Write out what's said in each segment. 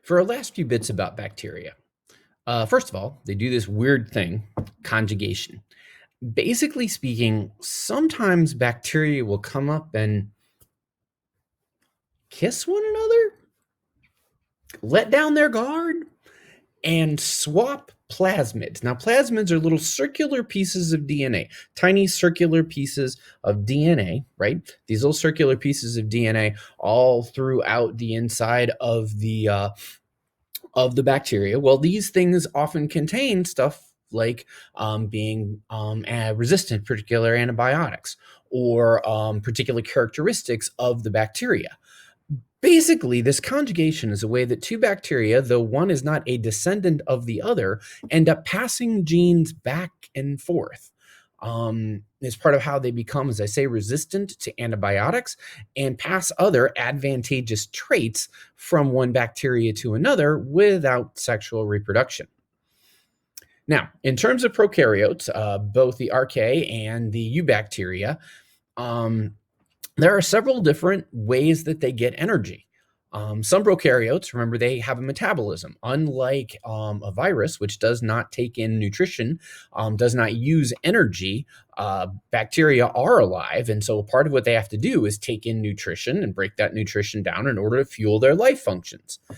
For our last few bits about bacteria, first of all, they do this weird thing, conjugation. Basically speaking, sometimes bacteria will come up and kiss one another, let down their guard, and swap plasmids. Now, plasmids are little circular pieces of DNA, tiny circular pieces of DNA, right? These little circular pieces of DNA all throughout the inside of the bacteria. Well, these things often contain stuff like being resistant to particular antibiotics or particular characteristics of the bacteria. Basically, this conjugation is a way that two bacteria, though one is not a descendant of the other, end up passing genes back and forth. It's part of how they become, as I say, resistant to antibiotics and pass other advantageous traits from one bacteria to another without sexual reproduction. Now, in terms of prokaryotes, both the archaea and the eubacteria, there are several different ways that they get energy. Some prokaryotes, remember, they have a metabolism. Unlike a virus, which does not take in nutrition, does not use energy, bacteria are alive. And so part of what they have to do is take in nutrition and break that nutrition down in order to fuel their life functions. A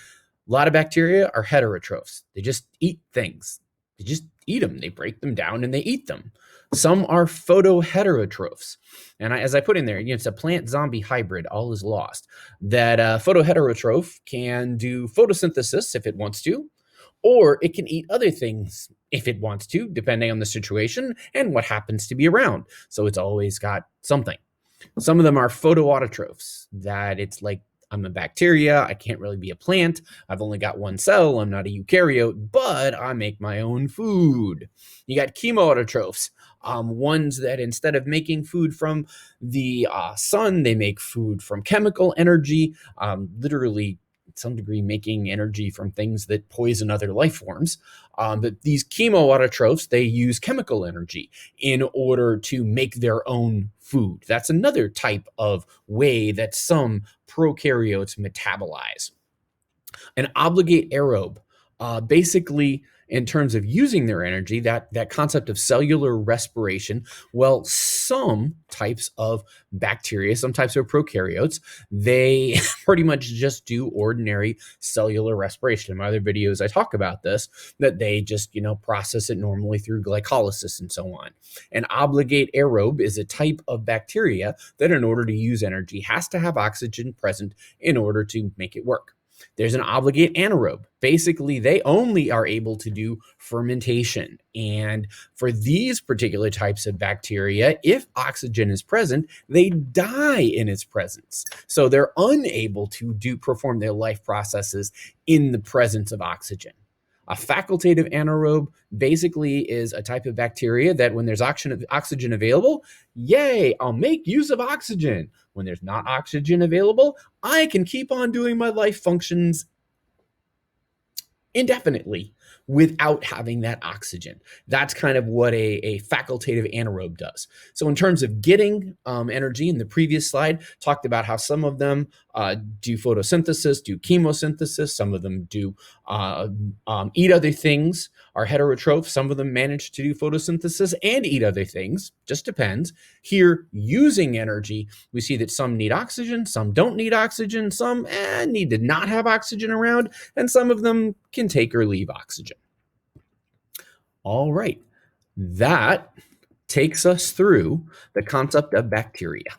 lot of bacteria are heterotrophs. They just eat things. They just eat them. They break them down and they eat them. Some are photoheterotrophs. And as I put in there, it's a plant zombie hybrid, all is lost. That photoheterotroph can do photosynthesis if it wants to, or it can eat other things if it wants to, depending on the situation and what happens to be around. So it's always got something. Some of them are photoautotrophs, that it's like, I'm a bacteria, I can't really be a plant, I've only got one cell, I'm not a eukaryote, but I make my own food. You got chemoautotrophs, ones that instead of making food from the sun, they make food from chemical energy, literally to some degree making energy from things that poison other life forms. But these chemoautotrophs, they use chemical energy in order to make their own food. That's another type of way that some prokaryotes metabolize. An obligate aerobe, basically, in terms of using their energy, that concept of cellular respiration, well, some types of bacteria, some types of prokaryotes, they pretty much just do ordinary cellular respiration. In my other videos, I talk about this, that they just, process it normally through glycolysis and so on. An obligate aerobe is a type of bacteria that, in order to use energy, has to have oxygen present in order to make it work. There's an obligate anaerobe. Basically, they only are able to do fermentation. And for these particular types of bacteria, if oxygen is present, they die in its presence. So they're unable to perform their life processes in the presence of oxygen. A facultative anaerobe basically is a type of bacteria that when there's oxygen available, yay, I'll make use of oxygen. When there's not oxygen available, I can keep on doing my life functions indefinitely without having that oxygen. That's kind of what a facultative anaerobe does. So in terms of getting energy, in the previous slide, talked about how some of them do photosynthesis, do chemosynthesis, some of them do eat other things, are heterotrophs, some of them manage to do photosynthesis and eat other things, just depends. Here, using energy, we see that some need oxygen, some don't need oxygen, some need to not have oxygen around, and some of them can take or leave oxygen. All right, that takes us through the concept of bacteria.